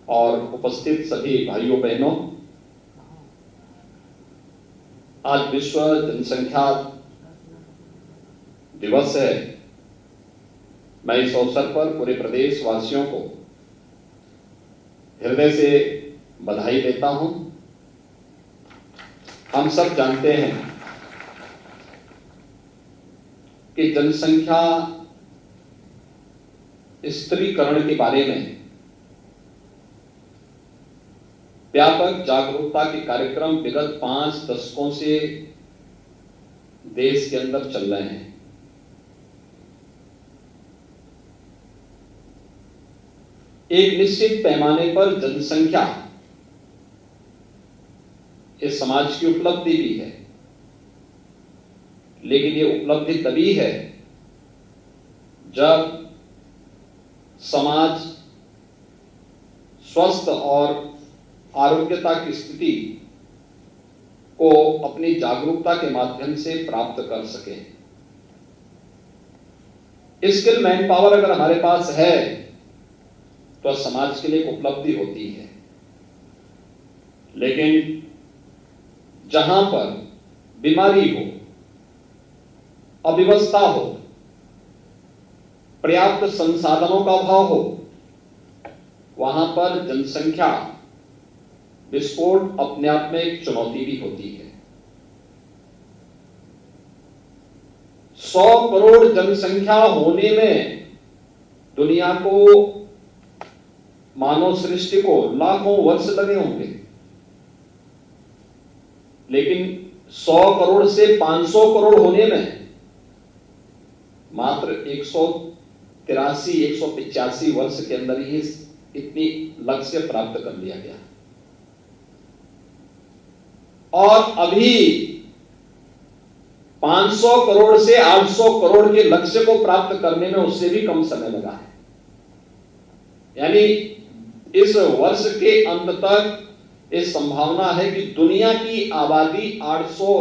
और उपस्थित सभी भाइयों बहनों, आज विश्व जनसंख्या दिवस है। मैं इस अवसर पर पूरे प्रदेश वासियों को हृदय से बधाई देता हूं। हम सब जानते हैं कि जनसंख्या स्त्रीकरण के बारे में व्यापक जागरूकता के कार्यक्रम विगत 5 दशकों से देश के अंदर चल रहे हैं। एक निश्चित पैमाने पर जनसंख्या इस समाज की उपलब्धि भी है, लेकिन ये उपलब्धि तभी है जब समाज स्वस्थ और आरोग्यता की स्थिति को अपनी जागरूकता के माध्यम से प्राप्त कर सके। स्किल मैन पावर अगर हमारे पास है तो समाज के लिए एक उपलब्धि होती है, लेकिन जहां पर बीमारी हो, अव्यवस्था हो, पर्याप्त संसाधनों का अभाव हो, वहां पर जनसंख्या विस्फोट अपने आप में एक चुनौती भी होती है। 100 करोड़ जनसंख्या होने में दुनिया को, मानव सृष्टि को लाखों वर्ष लगे होंगे, लेकिन 100 करोड़ से 500 करोड़ होने में मात्र 183-185 वर्ष के अंदर ही इतनी लक्ष्य प्राप्त कर लिया गया। और अभी 500 करोड़ से 800 करोड़ के लक्ष्य को प्राप्त करने में उससे भी कम समय लगा है। यानी इस वर्ष के अंत तक इस संभावना है कि दुनिया की आबादी 800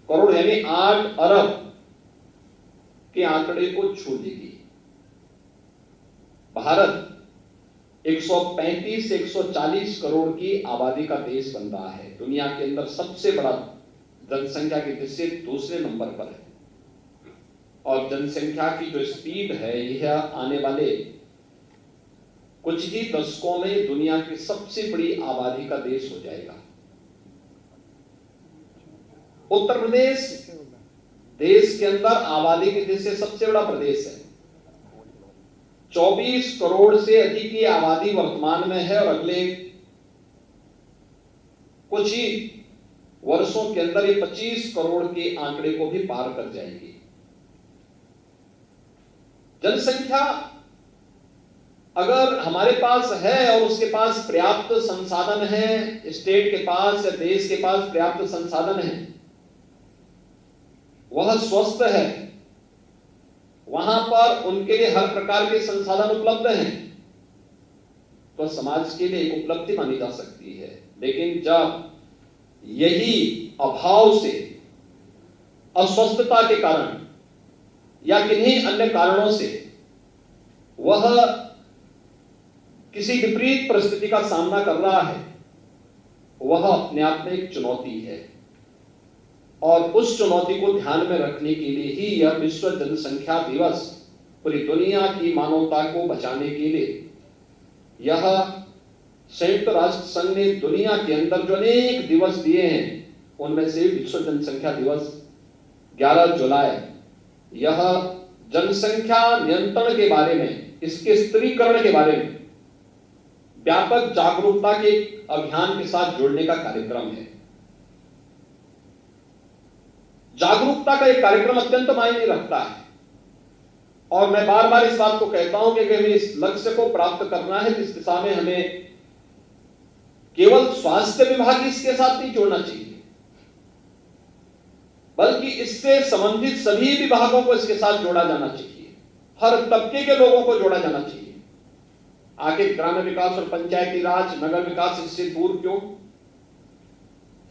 करोड़ यानी 8 अरब के आंकड़े को छू देगी। भारत 135 से 140 करोड़ की आबादी का देश बन रहा है। दुनिया के अंदर सबसे बड़ा जनसंख्या की दृष्टि से दूसरे नंबर पर है। और जनसंख्या की जो स्पीड है, यह आने वाले कुछ ही दशकों में दुनिया की सबसे बड़ी आबादी का देश हो जाएगा। उत्तर प्रदेश देश के अंदर आबादी की दृष्टि से सबसे बड़ा प्रदेश है। 24 करोड़ से अधिक की आबादी वर्तमान में है और अगले कुछ ही वर्षों के अंदर ये 25 करोड़ के आंकड़े को भी पार कर जाएगी। जनसंख्या अगर हमारे पास है और उसके पास पर्याप्त संसाधन है, स्टेट के पास या देश के पास पर्याप्त संसाधन है, वह स्वस्थ है, वहां पर उनके लिए हर प्रकार के संसाधन उपलब्ध हैं, तो समाज के लिए एक उपलब्धि मानी जा सकती है। लेकिन जब यही अभाव से, अस्वस्थता के कारण या किन्हीं अन्य कारणों से वह किसी विपरीत परिस्थिति का सामना कर रहा है, वह अपने आप में एक चुनौती है। और उस चुनौती को ध्यान में रखने के लिए ही यह विश्व जनसंख्या दिवस पूरी दुनिया की मानवता को बचाने के लिए, यह संयुक्त राष्ट्र संघ ने दुनिया के अंदर जो अनेक दिवस दिए हैं, उनमें से विश्व जनसंख्या दिवस 11 जुलाई, यह जनसंख्या नियंत्रण के बारे में, इसके स्त्रीकरण के बारे में व्यापक जागरूकता के अभियान के साथ जोड़ने का कार्यक्रम है। जागरूकता का एक कार्यक्रम अत्यंत मायने रखता है और मैं बार बार इस बात को कहता हूं कि हमें इस लक्ष्य को प्राप्त करना है, इस दिशा में हमें केवल स्वास्थ्य विभाग इसके साथ नहीं जोड़ना चाहिए, बल्कि इससे संबंधित सभी विभागों को इसके साथ जोड़ा जाना चाहिए। हर तबके के लोगों को जोड़ा जाना चाहिए। आखिर ग्रामीण विकास और पंचायती राज, नगर विकास इससे दूर क्यों?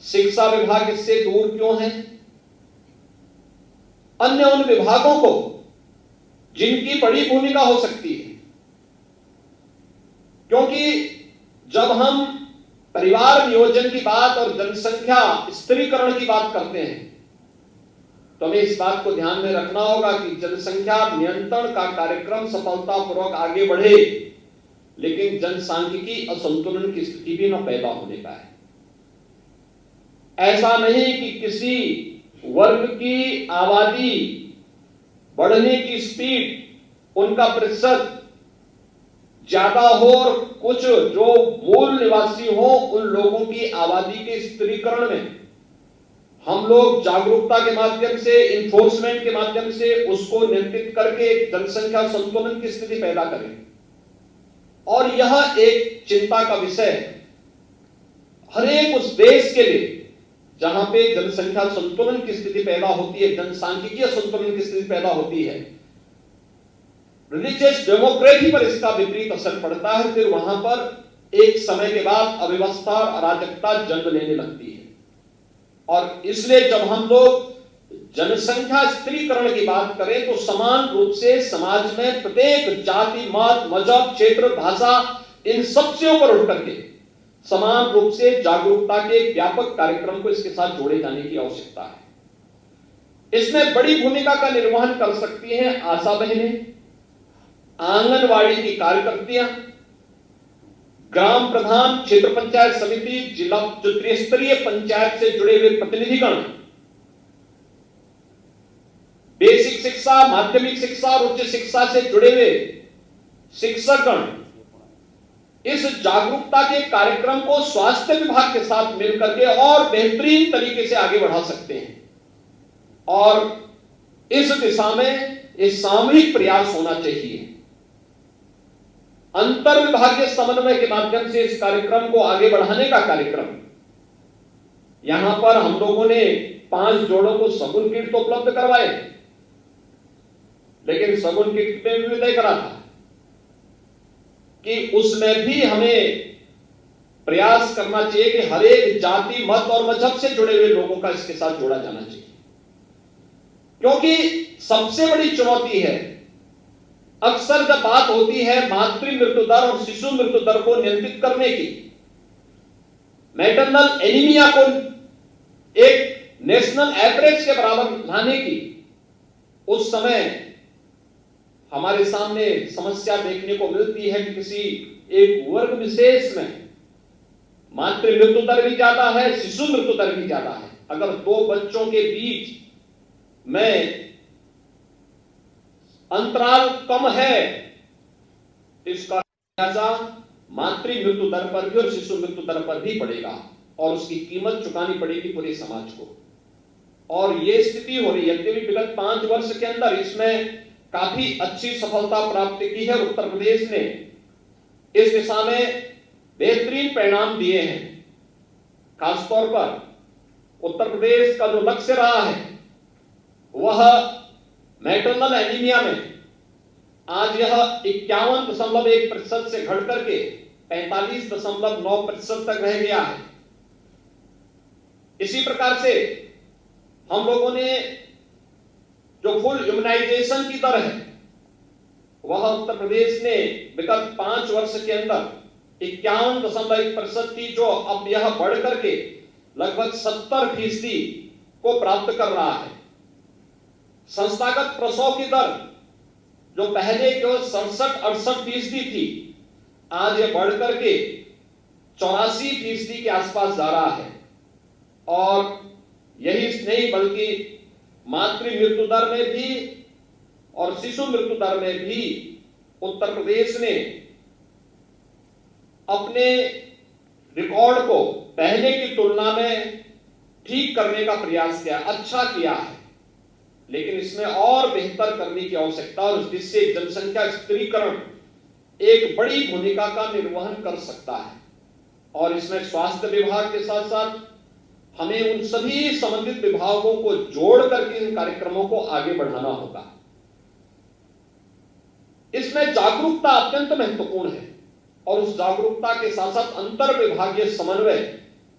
शिक्षा विभाग इससे दूर क्यों है? अन्य उन विभागों को जिनकी बड़ी भूमिका हो सकती है, क्योंकि जब हम परिवार नियोजन की बात और जनसंख्या स्थिरीकरण की बात करते हैं तो हमें इस बात को ध्यान में रखना होगा कि जनसंख्या नियंत्रण का कार्यक्रम सफलतापूर्वक आगे बढ़े, लेकिन जनसांख्यिकी असंतुलन की स्थिति भी न पैदा होने पाए। ऐसा नहीं कि किसी वर्ग की आबादी बढ़ने की स्पीड, उनका प्रतिशत ज्यादा हो और कुछ जो मूल निवासी हो उन लोगों की आबादी के स्थिरीकरण में हम लोग जागरूकता के माध्यम से, इन्फोर्समेंट के माध्यम से उसको नियंत्रित करके जनसंख्या संतुलन की स्थिति पैदा करें। और यह एक चिंता का विषय है हर एक उस देश के लिए जहां पे जनसंख्या संतुलन की स्थिति पैदा होती है, जनसांख्यिकीय संतुलन की स्थिति पैदा होती है, रिलीजियस डेमोक्रेसी पर इसका विपरीत असर पड़ता है। फिर वहां पर एक समय के बाद अव्यवस्था और अराजकता जन्म लेने लगती है। और इसलिए जब हम लोग जनसंख्या स्थिरीकरण की बात करें तो समान रूप से समाज में प्रत्येक जाति, मत, मजहब, क्षेत्र, भाषा, इन सबसे ऊपर उठ करके समान रूप से जागरूकता के व्यापक कार्यक्रम को इसके साथ जोड़े जाने की आवश्यकता है। इसमें बड़ी भूमिका का निर्वहन कर सकती हैं आशा बहनें, आंगनवाड़ी की कार्यकर्तियां, ग्राम प्रधान, क्षेत्र पंचायत समिति, जिला जो त्रिस्तरीय पंचायत से जुड़े हुए प्रतिनिधिगण, बेसिक शिक्षा, माध्यमिक शिक्षा और उच्च शिक्षा से जुड़े हुए शिक्षकगण इस जागरूकता के कार्यक्रम को स्वास्थ्य विभाग के साथ मिलकर के और बेहतरीन तरीके से आगे बढ़ा सकते हैं। और इस दिशा में एक सामूहिक प्रयास होना चाहिए। अंतर विभागीय समन्वय के माध्यम से इस कार्यक्रम को आगे बढ़ाने का कार्यक्रम, यहां पर हम लोगों ने 5 जोड़ों को सगुन किट तो उपलब्ध करवाए, लेकिन सगुन किट में भी तय करा था कि उसमें भी हमें प्रयास करना चाहिए कि हर एक जाति, मत और मजहब से जुड़े हुए लोगों का इसके साथ जोड़ा जाना चाहिए। क्योंकि सबसे बड़ी चुनौती है, अक्सर जब बात होती है मातृ मृत्यु दर और शिशु मृत्यु दर को नियंत्रित करने की, मैटरनल एनीमिया को एक नेशनल एवरेज के बराबर लाने की, उस समय हमारे सामने समस्या देखने को मिलती है कि किसी एक वर्ग विशेष में मातृ मृत्यु दर भी ज्यादा है, शिशु मृत्यु दर भी ज्यादा है। अगर 2 बच्चों के बीच में अंतराल कम है, इसका लिहाजा मातृ मृत्यु दर पर भी और शिशु मृत्यु दर पर भी पड़ेगा और उसकी कीमत चुकानी पड़ेगी पूरे समाज को। और यह स्थिति हो रही है। यद्यपि विगत 5 वर्ष के अंदर इसमें काफी अच्छी सफलता प्राप्त की है। उत्तर प्रदेश ने इस दिशा में बेहतरीन परिणाम दिए हैं। खासतौर पर उत्तर प्रदेश का जो लक्ष्य रहा है वह मैटरनल एनीमिया में आज यह 51.1% से घट करके 45.9% तक रह गया है। इसी प्रकार से हम लोगों ने जो फुल इम्यूनाइजेशन की दर है वह उत्तर प्रदेश ने विगत 5 वर्ष के अंदर 51.1% थी, जो अब यह बढ़ करके लगभग 70% को प्राप्त कर रहा है। संस्थागत प्रसव की दर जो पहले केवल 67-68% थी, आज यह बढ़ करके 84% के आसपास जा रहा है। और यही नहीं बल्कि मातृ मृत्यु दर में भी और शिशु मृत्यु दर में भी उत्तर प्रदेश ने अपने रिकॉर्ड को पहले की तुलना में ठीक करने का प्रयास किया, अच्छा किया है। लेकिन इसमें और बेहतर करने की आवश्यकता और जिससे जनसंख्या स्थिरीकरण एक बड़ी भूमिका का निर्वहन कर सकता है। और इसमें स्वास्थ्य विभाग के साथ साथ हमें उन सभी संबंधित विभागों को जोड़ करके इन कार्यक्रमों को आगे बढ़ाना होगा। इसमें जागरूकता अत्यंत महत्वपूर्ण है और उस जागरूकता के साथ साथ अंतर विभागीय समन्वय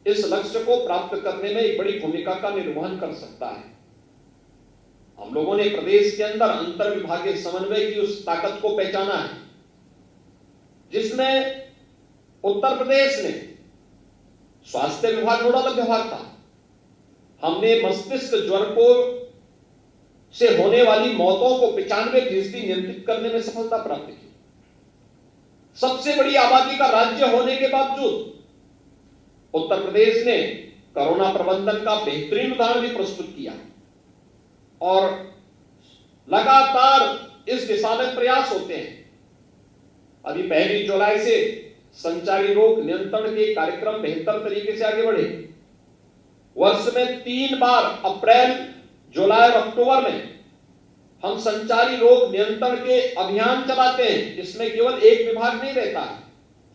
इस लक्ष्य को प्राप्त करने में एक बड़ी भूमिका का निर्वहन कर सकता है। हम लोगों ने प्रदेश के अंदर अंतर विभागीय समन्वय की उस ताकत को पहचाना है जिसमें उत्तर प्रदेश ने, स्वास्थ्य विभाग नोडल विभाग था, हमने मस्तिष्क ज्वर को से होने वाली मौतों को 95% नियंत्रित करने में सफलता प्राप्त की। सबसे बड़ी आबादी का राज्य होने के बावजूद उत्तर प्रदेश ने कोरोना प्रबंधन का बेहतरीन उदाहरण भी प्रस्तुत किया और लगातार इस दिशा में प्रयास होते हैं। अभी 1 जुलाई से संचारी रोग नियंत्रण के कार्यक्रम बेहतर तरीके से आगे बढ़े। वर्ष में 3 बार अप्रैल, जुलाई और अक्टूबर में हम संचारी रोग नियंत्रण के अभियान चलाते हैं। इसमें केवल एक विभाग नहीं रहता है,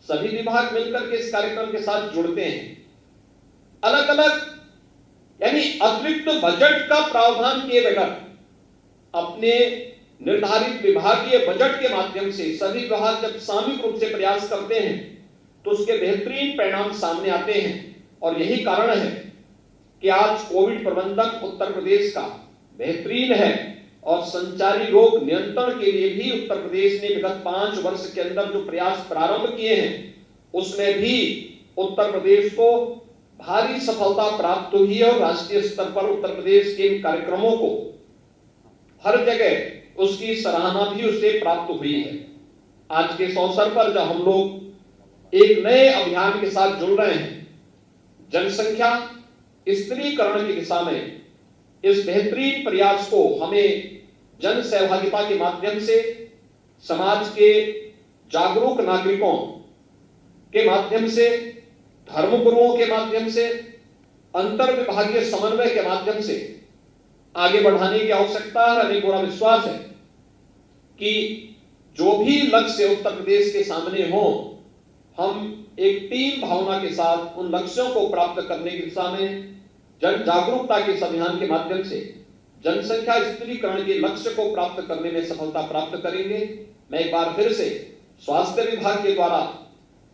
सभी विभाग मिलकर के इस कार्यक्रम के साथ जुड़ते हैं। अलग अलग यानी अतिरिक्त बजट का प्रावधान किए बगैर अपने निर्धारित विभागीय बजट के माध्यम से सभी विभाग जब सामूहिक रूप से प्रयास करते हैं तो उसके बेहतरीन परिणाम सामने आते हैं। और यही कारण है कि आज कोविड प्रबंधन उत्तर प्रदेश का बेहतरीन है और संचारी रोग नियंत्रण के लिए भी उत्तर प्रदेश ने विगत 5 वर्ष के अंदर जो प्रयास प्रारंभ किए हैं उसमें भी उत्तर प्रदेश को भारी सफलता प्राप्त हुई है और राष्ट्रीय स्तर पर उत्तर प्रदेश के इन कार्यक्रमों को हर जगह उसकी सराहना भी उससे प्राप्त हुई है। आज के इस अवसर पर जब हम लोग एक नए अभियान के साथ जुड़ रहे हैं, जनसंख्या स्त्रीकरण की दिशा में इस बेहतरीन प्रयास को हमें जन सहभागिता के माध्यम से, समाज के जागरूक नागरिकों के माध्यम से, धर्मगुरुओं के माध्यम से, अंतर विभागीय समन्वय के माध्यम से आगे बढ़ाने की आवश्यकता है। हमें पूरा विश्वास है कि जो भी लक्ष्य उत्तर प्रदेश के सामने हो, हम एक टीम भावना के साथ उन लक्ष्यों को प्राप्त करने की दिशा में जन जागरूकता के इस अभियान के माध्यम से जनसंख्या स्त्रीकरण के लक्ष्य को प्राप्त करने में सफलता प्राप्त करेंगे। मैं एक बार फिर से स्वास्थ्य विभाग के द्वारा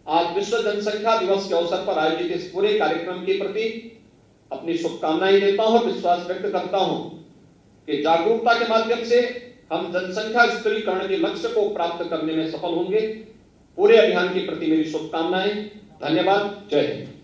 आज विश्व जनसंख्या दिवस के अवसर पर आयोजित इस पूरे कार्यक्रम के प्रति अपनी शुभकामनाएं देता हूं और विश्वास व्यक्त करता हूं कि जागरूकता के माध्यम से हम जनसंख्या स्त्रीकरण के लक्ष्य को प्राप्त करने में सफल होंगे। पूरे अभियान के प्रति मेरी शुभकामनाएं। धन्यवाद। जय हिंद।